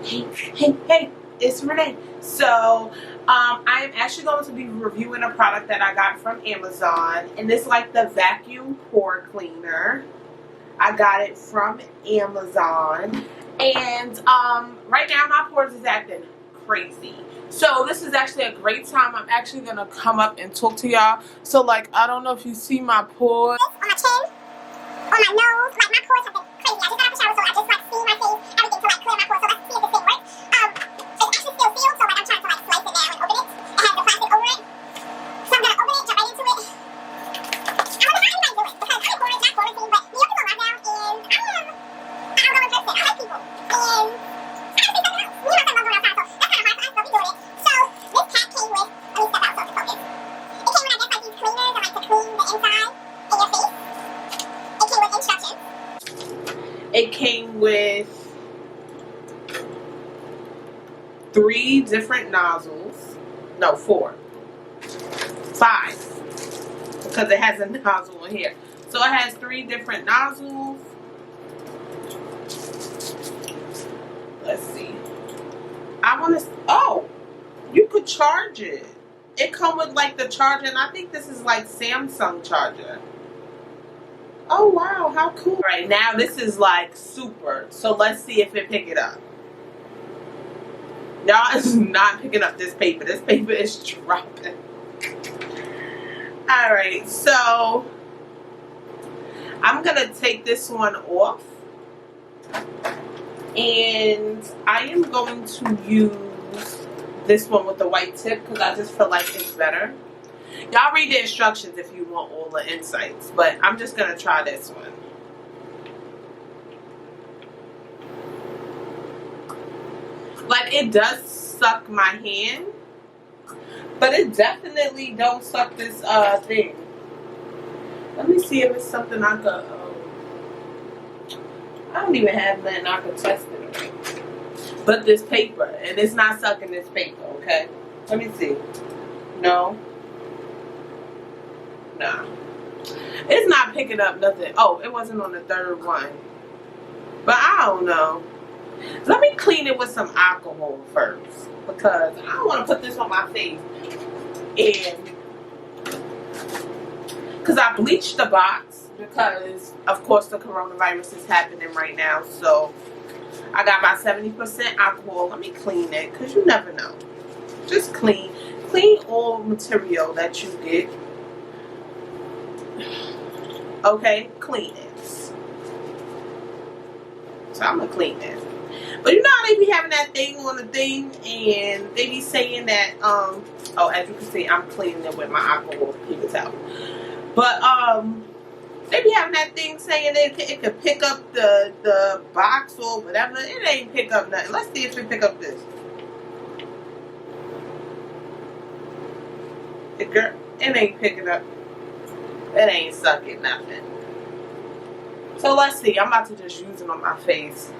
Hey, it's Renee. So, I am actually going to be reviewing a product that I got from Amazon, and it's like the vacuum pore cleaner. I got it from Amazon, and right now my pores is acting crazy. So this is actually a great time. I'm actually gonna come up and talk to y'all. So like, I don't know if you see my pores on my chin, on my nose, like my pores have been crazy. I just got out the shower, so I just like see my face, everything to like clear my pores. So let's see if this thing works. It's actually still sealed, so like I'm trying to like slice it now and open it. It has the plastic over it, so I'm gonna open it, jump right into it. I wonder how anybody do it because I'm bored, not quarantine, but New York is on lockdown, and I don't know in person. I like people, and I gotta say something else. Me and my son love going outside, so that's kind of hard for us, but we doing it. So this pack came with. Let me step out so I can focus. It came with, I guess, like these cleaners and like to clean the inside in your face. It came with instructions. It came with 3 different nozzles. No, 4. 5. Because it has a nozzle in here. So it has 3 different nozzles. Let's see. I want to... Oh! You could charge it. It come with like the charger, and I think this is like Samsung charger. Oh wow, how cool. Right now this is like super. So let's see if it pick it up. Y'all, is not picking up this paper. This paper is dropping. Alright, so I'm gonna take this one off. And I am going to use this one with the white tip because I just feel like it's better. Y'all read the instructions if you want all the insights, but I'm just going to try this one. Like, it does suck my hand, but it definitely don't suck this thing. Let me see if it's something I could, I don't even have nothing I could test it on. But this paper, and it's not sucking this paper, okay? Let me see. No. Nah. It's not picking up nothing. Oh, it wasn't on the 3rd one. But I don't know. Let me clean it with some alcohol first. Because I don't want to put this on my face. And because I bleached the box. Because, of course, the coronavirus is happening right now. So, I got my 70% alcohol. Let me clean it. Because you never know. Just clean. Clean all material that you get. Okay, clean it. So I'm gonna clean it. But you know how they be having that thing on the thing, and they be saying that oh, as you can see, I'm cleaning it with my alcohol paper towel. But they be having that thing saying it could pick up the box or whatever. It ain't pick up nothing. Let's see if it pick up this. It ain't picking up. It ain't sucking nothing. So let's see. I'm about to just use it on my face.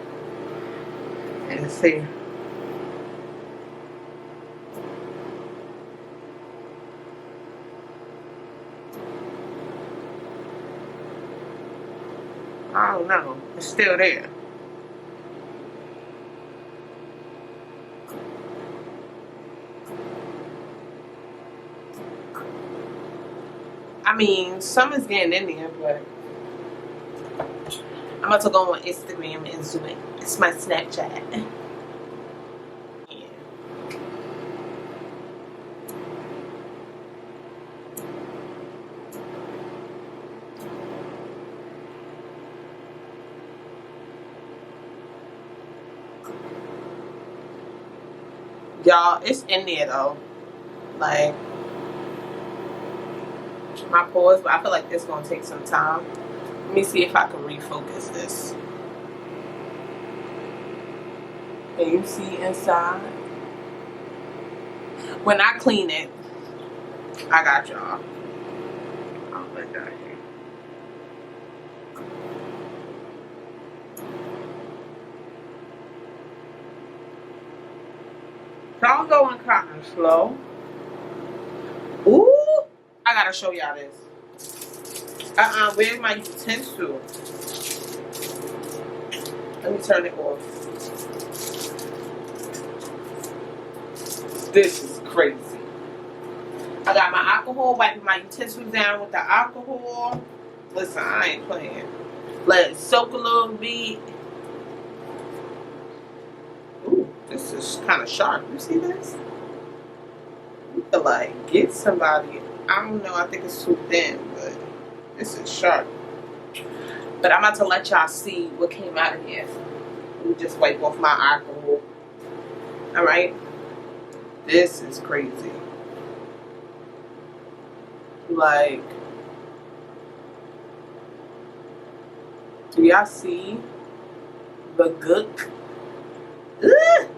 And see. I don't know. It's still there. I mean, some is getting in there, but I'm about to go on Instagram and zoom it. It's my Snapchat. Yeah. Y'all, it's in there though. Like, my pores, but I feel like it's gonna take some time. Let me see if I can refocus this. Can you see inside? When I clean it, I got y'all. I'll put that here. So I'm going kind of slow. Ooh, I gotta show y'all this. Where's my utensil? Let me turn it off. This is crazy. I got my alcohol, wiping my utensils down with the alcohol. Listen, I ain't playing. Let it soak a little bit. Ooh, this is kind of sharp. You see this? You could like get somebody. I don't know. I think it's too thin, but this is sharp. But I'm about to let y'all see what came out of here. Let me just wipe off my alcohol. All right. This is crazy. Like, do y'all see the gook? Ugh.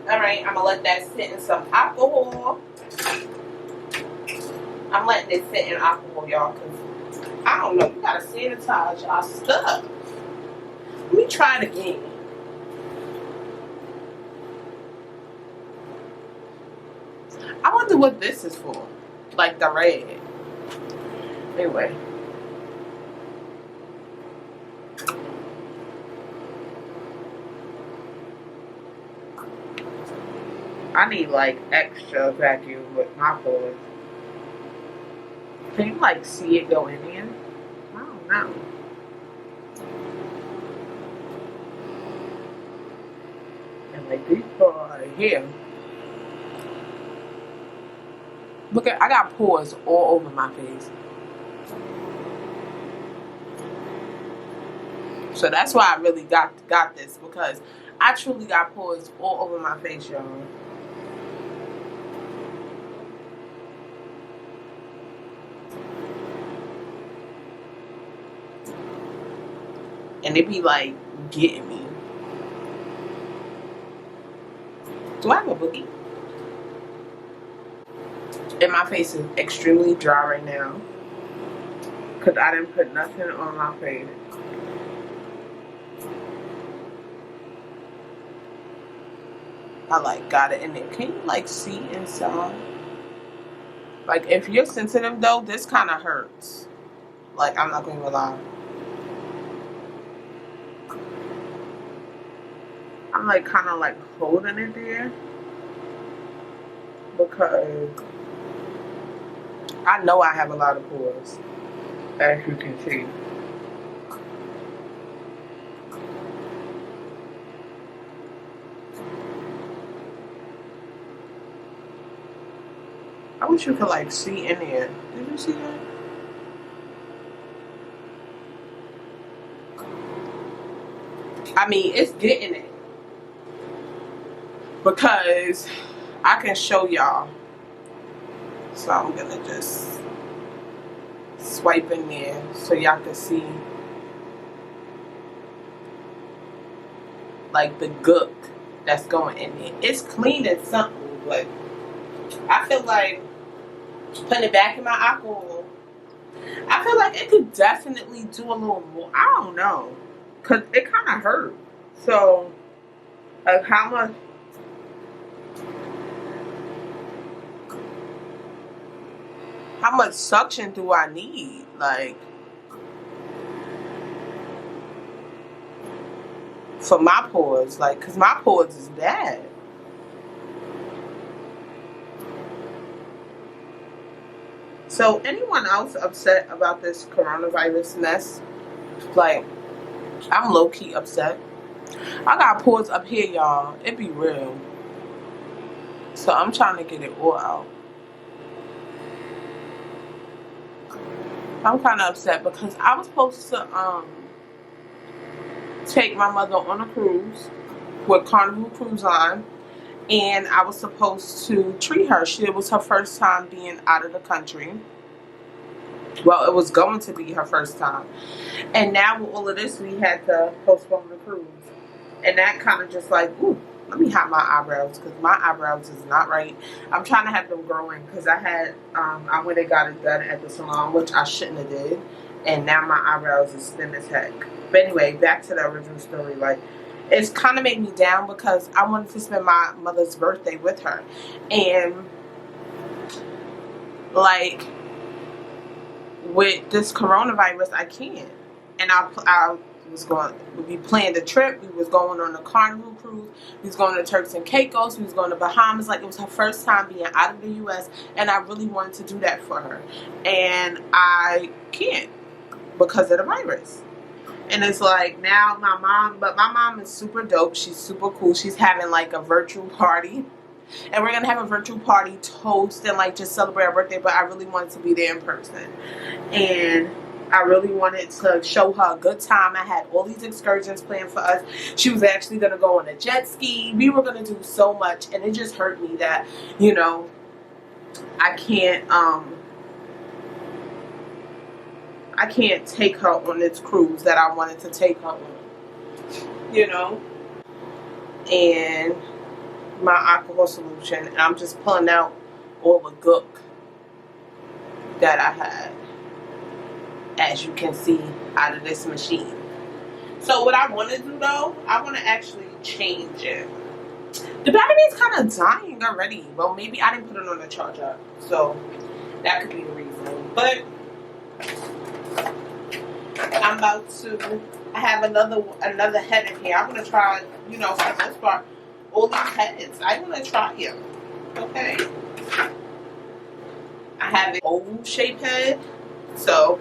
All right, I'm gonna let that sit in some alcohol. I'm letting it sit in alcohol, y'all, because I don't know. You gotta sanitize y'all stuff. Let me try it again. I wonder what this is for. Like the red. Anyway. I need like extra vacuum with my pores. Can you like see it go in here? I don't know. And like these pores are here. Look at, I got pores all over my face. So that's why I really got this, because I truly got pores all over my face, y'all. And they be like getting me. Do I have a boogie? And my face is extremely dry right now, because I didn't put nothing on my face. I like got it in there. Can you like see inside? Like if you're sensitive though, this kind of hurts. Like I'm not gonna lie. I'm like kind of like holding it there because I know I have a lot of pores, as you can see. I wish you could like see in there. Did you see that? I mean, it's getting it. Because I can show y'all. So I'm gonna just swipe in there so y'all can see like the gook that's going in there. It's clean and simple, but I feel like putting it back in my alcohol, I feel like it could definitely do a little more. I don't know, cause it kind of hurt. So like how much suction do I need? Like for my pores, like, cause my pores is bad. So anyone else upset about this coronavirus mess? Like, I'm low-key upset. I got pores up here, y'all. It be real. So I'm trying to get it all out. I'm kind of upset because I was supposed to take my mother on a cruise with Carnival Cruise Line, and I was supposed to treat her. It was her first time being out of the country. Well, it was going to be her first time, and now with all of this, we had to postpone the cruise, and that kind of just like, ooh, let me hide my eyebrows because my eyebrows is not right. I'm trying to have them growing because I went and got it done at the salon, which I shouldn't have did, and now my eyebrows is thin as heck. But anyway, back to the original story. Like, it's kind of made me down because I wanted to spend my mother's birthday with her, and like with this coronavirus, I can't. and we planned the trip. We was going on the Carnival cruise. We was going to Turks and Caicos. We was going to Bahamas. Like, it was her first time being out of the U.S. and I really wanted to do that for her, and I can't because of the virus. And it's like, now my mom is super dope. She's super cool. She's having like a virtual party, and we're gonna have a virtual party toast and like just celebrate her birthday. But I really wanted to be there in person, and I really wanted to show her a good time. I had all these excursions planned for us. She was actually gonna go on a jet ski. We were gonna do so much, and it just hurt me that, you know, I can't take her on this cruise that I wanted to take her on, you know. And my alcohol solution, and I'm just pulling out all the gook that I had, as you can see, out of this machine. So what I want to do though, I want to actually change it. The battery is kind of dying already. Well, maybe I didn't put it on the charger, so that could be the reason. But I'm about to, I have another head in here. I want to try, you know, for the most part, all these heads. I want to try them. Okay. I have an oval shape head, so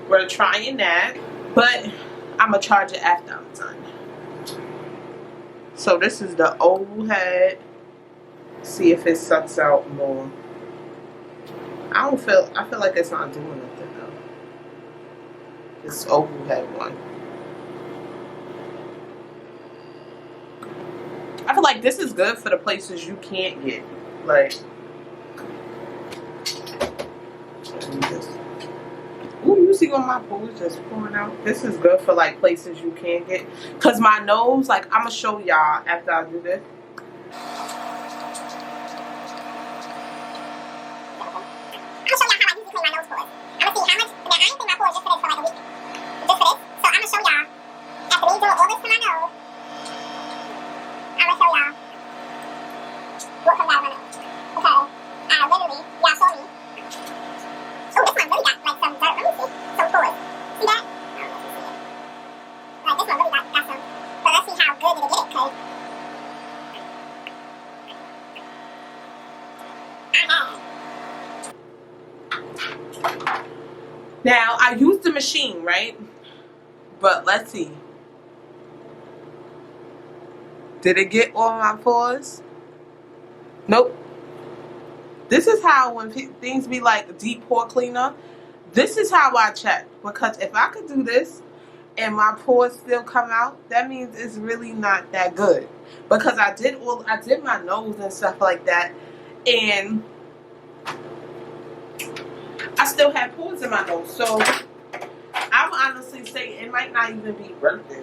we're trying that. But I'm going to charge it after I'm done. So this is the oval head. See if it sucks out more. I feel like it's not doing nothing though. This oval head one. I feel like this is good for the places you can't get. Like, ooh, you see when my pore is just pouring out? This is good for like places you can't get. Cause my nose, like, I'm gonna show y'all after I do this. Now, I used the machine, right? But let's see. Did it get all my pores? Nope. This is how, when things be like a deep pore cleaner, this is how I check. Because if I could do this and my pores still come out, that means it's really not that good. Because I did my nose and stuff like that, and I still have pores in my nose, so I would honestly say it might not even be worth it.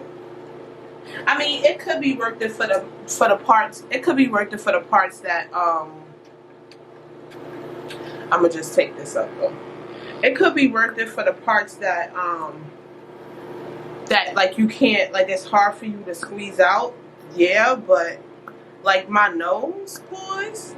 I mean, it could be worth it for the parts. It could be worth it for the parts that I'm gonna just take this up though. It could be worth it for the parts that that like you can't, like, it's hard for you to squeeze out. Yeah, but like my nose pores,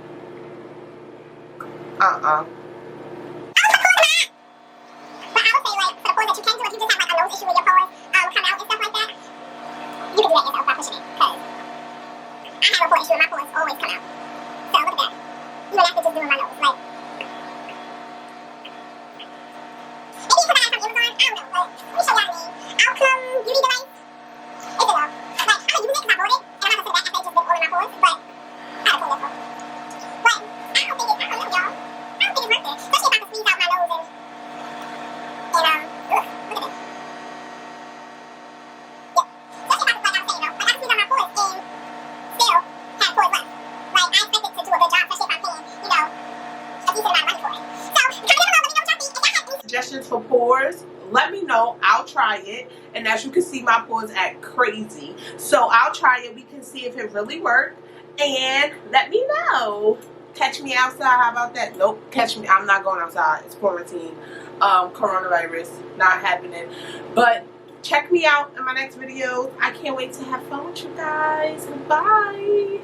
suggestions for pores, let me know. I'll try it, and as you can see, my pores act crazy, so I'll try it. We can see if it really worked, and let me know. Catch me outside. How about that? Nope, catch me. I'm not going outside. It's quarantine. Coronavirus not happening. But check me out in my next video. I can't wait to have fun with you guys. Goodbye.